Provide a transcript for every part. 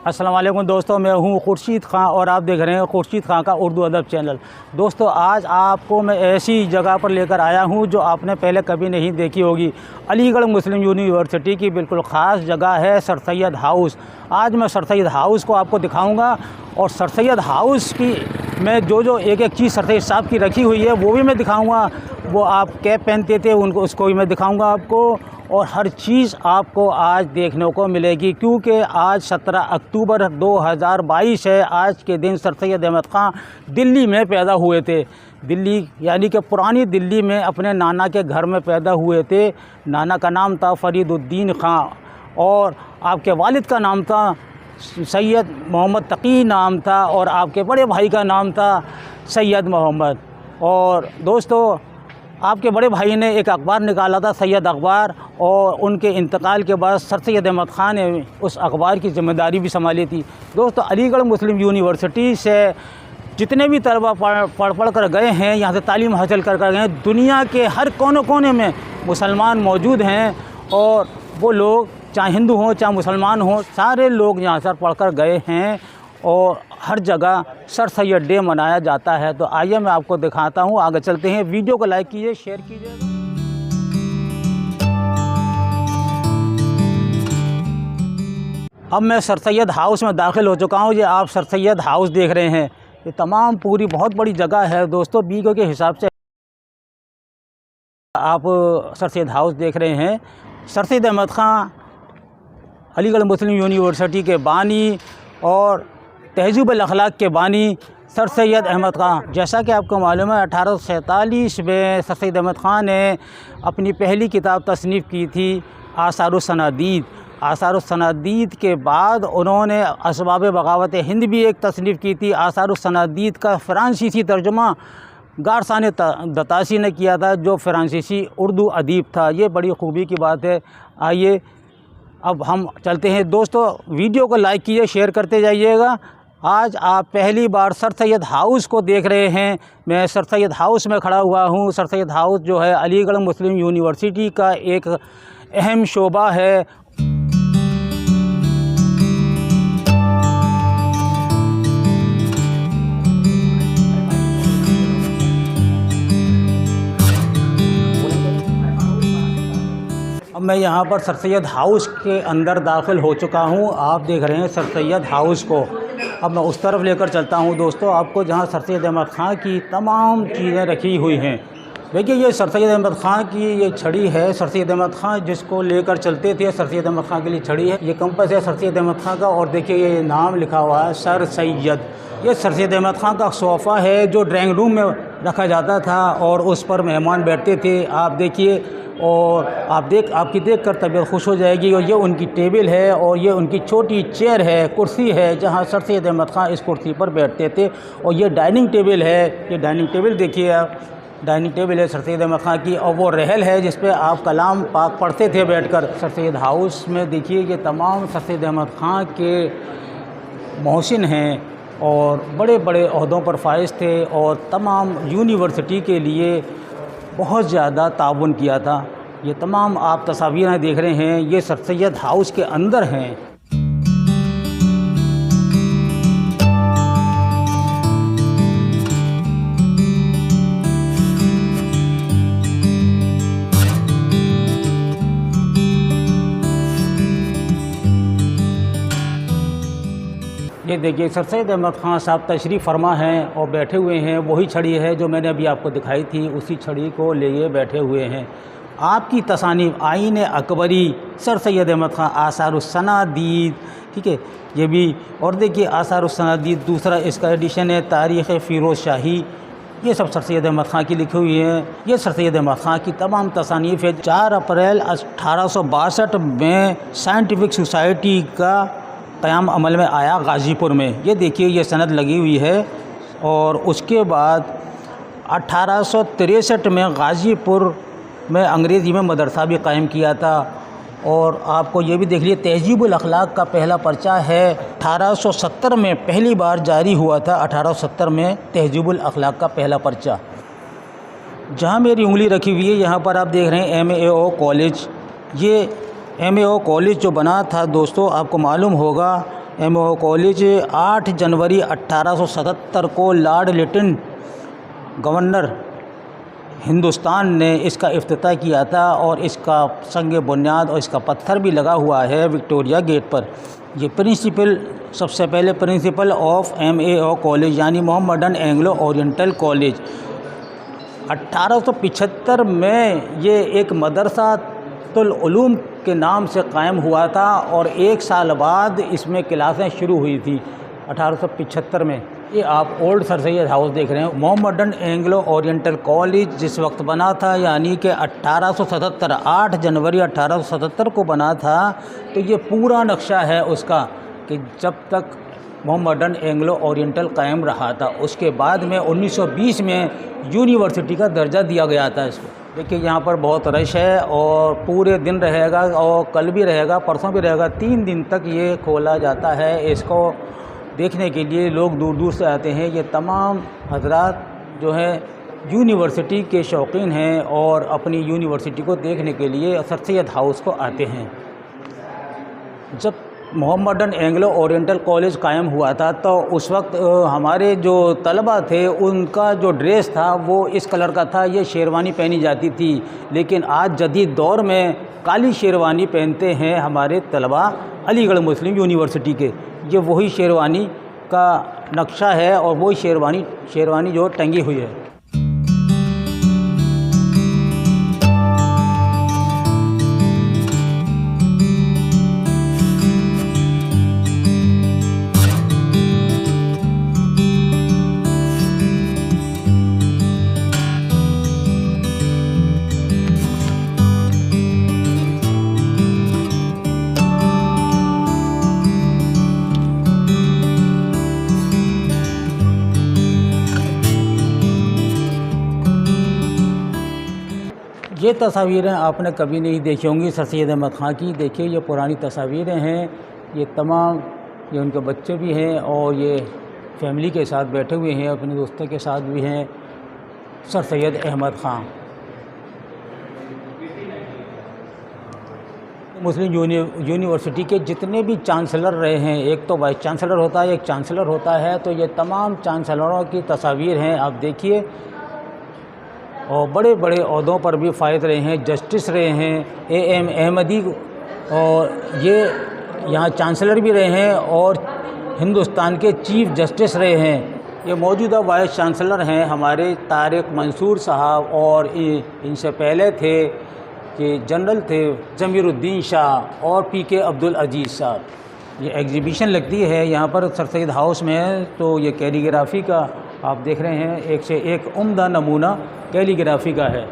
अस्सलाम वालेकुम दोस्तों, मैं हूं खुर्शीद ख़ान और आप देख रहे हैं खुर्शीद ख़ान का उर्दू अदब चैनल। दोस्तों, आज आपको मैं ऐसी जगह पर लेकर आया हूं जो आपने पहले कभी नहीं देखी होगी। अलीगढ़ मुस्लिम यूनिवर्सिटी की बिल्कुल ख़ास जगह है सर सैयद हाउस। आज मैं सर सैयद हाउस को आपको दिखाऊंगा और सर सैयद हाउस की मैं जो एक एक चीज़ सर सैयद साहब की रखी हुई है वो भी मैं दिखाऊँगा। वो आप कैप पहनते थे उनको, उसको भी मैं दिखाऊँगा आपको, और हर चीज़ आपको आज देखने को मिलेगी क्योंकि आज 17 अक्टूबर 2022 है। आज के दिन सर सैयद अहमद ख़ान दिल्ली में पैदा हुए थे। दिल्ली यानी कि पुरानी दिल्ली में अपने नाना के घर में पैदा हुए थे। नाना का नाम था फरीदुद्दीन ख़ान और आपके वालिद का नाम था सैयद मोहम्मद तकी नाम था और आपके बड़े भाई का नाम था सैयद मोहम्मद। और दोस्तों, आपके बड़े भाई ने एक अखबार निकाला था सैयद अखबार, और उनके इंतकाल के बाद सर सैयद अहमद ख़ान ने उस अखबार की ज़िम्मेदारी भी संभाली थी। दोस्तों, अलीगढ़ मुस्लिम यूनिवर्सिटी से जितने भी तलबा पढ़ कर गए हैं, यहाँ से तालीम हासिल कर गए हैं, दुनिया के हर कोने कोने में मुसलमान मौजूद हैं और वो लोग चाहे हिंदू हों चाहे मुसलमान हों, सारे लोग यहाँ से पढ़ कर गए हैं और हर जगह सर सैयद डे मनाया जाता है। तो आइए मैं आपको दिखाता हूँ, आगे चलते हैं। वीडियो को लाइक कीजिए, शेयर कीजिए। अब मैं सर सैयद हाउस में दाखिल हो चुका हूँ। ये आप सर सैयद हाउस देख रहे हैं। ये तमाम पूरी बहुत बड़ी जगह है दोस्तों, बीघों के हिसाब से आप सर सैयद हाउस देख रहे हैं। सर सैयद अहमद ख़ान अलीगढ़ मुस्लिम यूनिवर्सिटी के बानी और तहज़ीबुल अखलाक के बानी सर सैयद अहमद ख़ान। जैसा कि आपको मालूम है, 1847 में सर सैयद अहमद ख़ान ने अपनी पहली किताब तसनीफ़ की थी आसारुस्सनादीद। आसारुस्सनादीद के बाद उन्होंने असबाब बगावत हिंद भी एक तसनीफ़ की थी। आसारुस्सनादीद का फ़्रांसीसी तर्जुमा गारसाने दतासी ने किया था, जो फ़्रांसीसी उर्दू अदीब था। ये बड़ी ख़ूबी की बात है। आइए अब हम चलते हैं। दोस्तों, वीडियो को लाइक कीजिए, शेयर करते जाइएगा। आज आप पहली बार सर सैयद हाउस को देख रहे हैं। मैं सर सैयद हाउस में खड़ा हुआ हूँ। सर सैयद हाउस जो है अलीगढ़ मुस्लिम यूनिवर्सिटी का एक अहम शोबा है। अब मैं यहाँ पर सर सैयद हाउस के अंदर दाखिल हो चुका हूँ। आप देख रहे हैं सर सैयद हाउस को। अब मैं उस तरफ लेकर चलता हूँ दोस्तों आपको, जहाँ सर सैयद अहमद ख़ान की तमाम चीज़ें रखी हुई हैं। देखिए, ये सर सैयद अहमद ख़ान की ये छड़ी है। सर सैयद अहमद ख़ान जिसको लेकर चलते थे, सर सैयद अहमद ख़ान के लिए छड़ी है। ये कंपस है सर सैयद अहमद ख़ान का, और देखिए ये नाम लिखा हुआ है सर सैयद। ये सर सैयद अहमद ख़ान का सोफ़ा है जो ड्राइंग रूम में रखा जाता था और उस पर मेहमान बैठते थे। आप देखिए, और आपकी देखकर तबीयत खुश हो जाएगी। और ये उनकी टेबल है और ये उनकी छोटी चेयर है, कुर्सी है, जहाँ सर सैयद अहमद ख़ान इस कुर्सी पर बैठते थे। और ये डाइनिंग टेबल है। ये डाइनिंग टेबल देखिए आप, डाइनिंग टेबल है सर सैयद अहमद ख़ान की। और वो रहल है जिस पे आप कलाम पाक पढ़ते थे बैठकर। सर सैयद हाउस में देखिए ये तमाम सर सैयद अहमद ख़ान के मोहसिन हैं और बड़े बड़े ओहदों पर फाइज थे और तमाम यूनिवर्सिटी के लिए बहुत ज़्यादा ताउन किया था। ये तमाम आप तस्वीरें देख रहे हैं, ये सर सैयद हाउस के अंदर हैं। ये देखिए सर सैयद अहमद ख़ान साहब तशरीफ़ फरमा हैं और बैठे हुए हैं। वही छड़ी है जो मैंने अभी आपको दिखाई थी, उसी छड़ी को लिए बैठे हुए हैं। आपकी तसानीफ़ आईन अकबरी सर सैयद अहमद ख़ान आसारुस्सनादीद, ठीक है, ये भी। और देखिए आसारुस्सनादीद दूसरा इसका एडिशन है, तारीख़ फ़िरोज़ शाही। ये सब सर सैयद अहमद ख़ान की लिखी हुई है। ये सर सैयद अहमद ख़ान की तमाम तसानीफ़ है। 4 अप्रैल 1862 में साइंटिफिक सोसाइटी का क़याम अमल में आया गाज़ीपुर में। ये देखिए ये सनद लगी हुई है। और उसके बाद 1863 में गाज़ीपुर में अंग्रेज़ी में मदरसा भी कायम किया था। और आपको ये भी देख लीजिए, तहज़ीबुल अखलाक का पहला पर्चा है 1870 में पहली बार जारी हुआ था। 1870 में तहज़ीबुल अखलाक का पहला पर्चा। जहाँ मेरी उंगली रखी हुई है यहाँ पर आप देख रहे हैं MAO कॉलेज। ये MAO कॉलेज जो बना था दोस्तों, आपको मालूम होगा एमओ कॉलेज 8 जनवरी 1877 को लॉर्ड लिटन गवर्नर हिंदुस्तान ने इसका इफ्तिताह किया था और इसका संग बुनियाद और इसका पत्थर भी लगा हुआ है विक्टोरिया गेट पर। ये प्रिंसिपल, सबसे पहले प्रिंसिपल ऑफ एमएओ कॉलेज यानी मोहम्मदन एंग्लो ओरिएंटल कॉलेज 1875 में ये एक मदरसातुल उलूम के नाम से कायम हुआ था और 1 साल बाद इसमें क्लासें शुरू हुई थी 1875 में। ये आप ओल्ड सर सैयद हाउस देख रहे हैं। मोहम्मदन एंग्लो ओरिएंटल कॉलेज जिस वक्त बना था यानी कि 1877, 8 जनवरी 1877 को बना था। तो ये पूरा नक्शा है उसका कि जब तक मोहम्मदन एंग्लो ओरिएंटल कायम रहा था। उसके बाद में 1920 में यूनिवर्सिटी का दर्जा दिया गया था इसको। देखिए यहाँ पर बहुत रश है और पूरे दिन रहेगा और कल भी रहेगा, परसों भी रहेगा, 3 दिन तक ये खोला जाता है। इसको देखने के लिए लोग दूर दूर से आते हैं। ये तमाम हजरात जो हैं यूनिवर्सिटी के शौकीन हैं और अपनी यूनिवर्सिटी को देखने के लिए सर सैयद हाउस को आते हैं। जब मोहम्मदन एंग्लो ओरिएंटल कॉलेज कायम हुआ था तो उस वक्त हमारे जो तलबा थे उनका जो ड्रेस था वो इस कलर का था, ये शेरवानी पहनी जाती थी। लेकिन आज जदीद दौर में काली शेरवानी पहनते हैं हमारे तलबा अलीगढ़ मुस्लिम यूनिवर्सिटी के। ये वही शेरवानी का नक्शा है और वही शेरवानी जो टंगी हुई है। ये तस्वीरें आपने कभी नहीं देखी होंगी सर सैयद अहमद ख़ां की। देखिए ये पुरानी तस्वीरें हैं, ये तमाम ये उनके बच्चे भी हैं और ये फैमिली के साथ बैठे हुए हैं, अपने दोस्तों के साथ भी हैं। सर सैयद अहमद ख़ां मुस्लिम यूनिवर्सिटी के जितने भी चांसलर रहे हैं, एक तो वाइस चांसलर होता है, एक चांसलर होता है, तो ये तमाम चांसलरों की तस्वीर हैं आप देखिए। और बड़े बड़े ओहदों पर भी फ़ायद रहे हैं, जस्टिस रहे हैं AM अहमदी, और ये यहाँ चांसलर भी रहे हैं और हिंदुस्तान के चीफ़ जस्टिस रहे हैं। ये मौजूदा वाइस चांसलर हैं हमारे तारिक मंसूर साहब और इनसे पहले थे कि जनरल थे ज़मीरुद्दीन शाह और PK अब्दुल अजीज़ साहब। ये एग्ज़िबिशन लगती है यहाँ पर सर सैयद हाउस में, तो ये कैलीग्राफ़ी का आप देख रहे हैं, एक से एक उम्दा नमूना कैलीग्राफ़ी का है।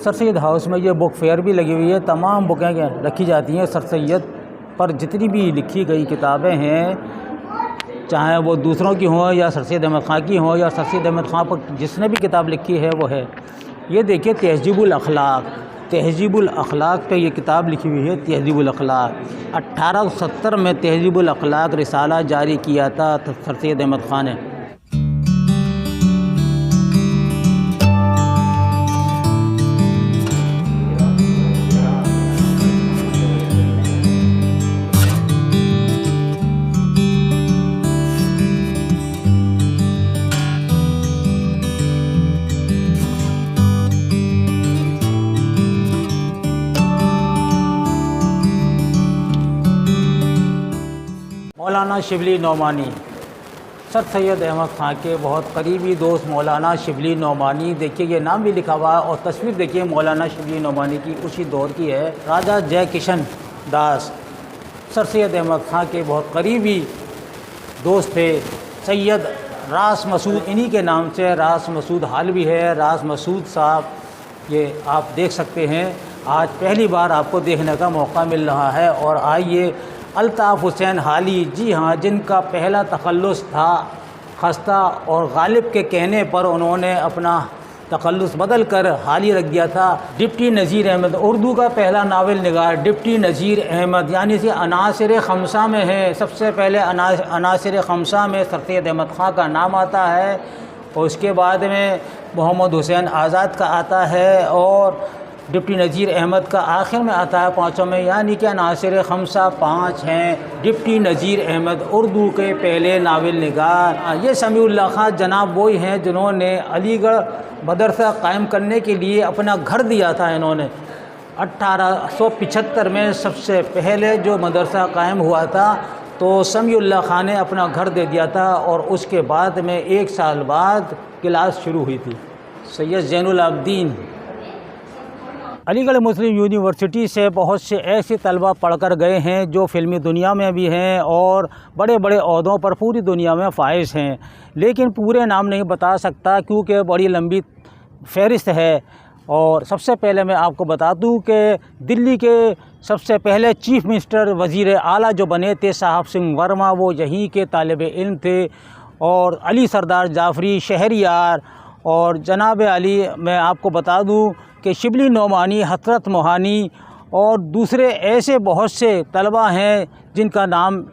सर सैयद हाउस में ये बुक फेयर भी लगी हुई है, तमाम बुकें रखी जाती हैं। सर सैयद पर जितनी भी लिखी गई किताबें हैं, चाहे वो दूसरों की हों या सर सैयद अहमद ख़ां की हों या सर सैयद अहमद ख़ां पर जिसने भी किताब लिखी है वो है। ये देखिए तहज़ीबुल अखलाक पे ये किताब लिखी हुई है। तहज़ीबुल अखलाक 1870 में तहज़ीबुल अखलाक रिसाला जारी किया था सर सैयद अहमद ख़ां ने। मौलाना शिबली नोमानी, सर सैयद अहमद ख़ां के बहुत करीबी दोस्त मौलाना शिबली नोमानी। देखिए ये नाम भी लिखा हुआ और तस्वीर देखिए मौलाना शिबली नोमानी की, उसी दौर की है। राजा जय किशन दास सर सैयद अहमद ख़ां के बहुत करीबी दोस्त थे। सैयद रास मसूद, इन्हीं के नाम से रास मसूद हाल भी है। रास मसूद साहब ये आप देख सकते हैं। आज पहली बार आपको देखने का मौका मिल रहा है। और आइए अल्ताफ़ हुसैन हाली, जी हाँ, जिनका पहला तखल्लुस था खस्ता और गालिब के कहने पर उन्होंने अपना तखल्लुस बदल कर हाली रख दिया था। डिप्टी नज़ीर अहमद, उर्दू का पहला नावल निगार डिप्टी नज़ीर अहमद, यानी कि अनासिर खमसा में है। सबसे पहले अनासिर खमसा में सर सैयद अहमद ख़ां का नाम आता है और उसके बाद में मोहम्मद हुसैन आज़ाद का आता है और डिप्टी नज़ीर अहमद का आखिर में आता है 5 में, यानी कि अनासिर खमसा 5 हैं। डिप्टी नज़ीर अहमद उर्दू के पहले नावल निगार। ये समीउल्लाह ख़ान जनाब वही हैं जिन्होंने अलीगढ़ मदरसा कायम करने के लिए अपना घर दिया था। इन्होंने 1875 में सबसे पहले जो मदरसा कायम हुआ था तो समीउल्लाह ख़ान ने अपना घर दे दिया था और उसके बाद में 1 साल बाद क्लास शुरू हुई थी। सैयद ज़ैनुल आबिदीन, अलीगढ़ मुस्लिम यूनिवर्सिटी से बहुत से ऐसे तलबा पढ़कर गए हैं जो फ़िल्मी दुनिया में भी हैं और बड़े बड़े ओहदों पर पूरी दुनिया में फ़ाइज़ हैं, लेकिन पूरे नाम नहीं बता सकता क्योंकि बड़ी लंबी फ़हरिस्त है। और सबसे पहले मैं आपको बता दूं कि दिल्ली के सबसे पहले चीफ़ मिनिस्टर वज़ीर आला जो बने थे साहब सिंह वर्मा, वो यहीं के तालिब इल्म थे। और अली सरदार जाफ़री शहरियार और जनाब अली, मैं आपको बता दूं कि शिबली नोमानी, हसरत मोहानी और दूसरे ऐसे बहुत से तलबा हैं जिनका नाम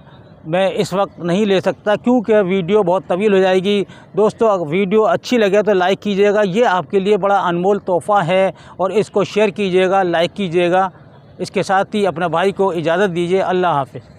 मैं इस वक्त नहीं ले सकता क्योंकि वीडियो बहुत तवील हो जाएगी। दोस्तों, अगर वीडियो अच्छी लगे तो लाइक कीजिएगा, ये आपके लिए बड़ा अनमोल तोहफ़ा है, और इसको शेयर कीजिएगा, लाइक कीजिएगा। इसके साथ ही अपने भाई को इजाज़त दीजिए। अल्लाह हाफ़िज़।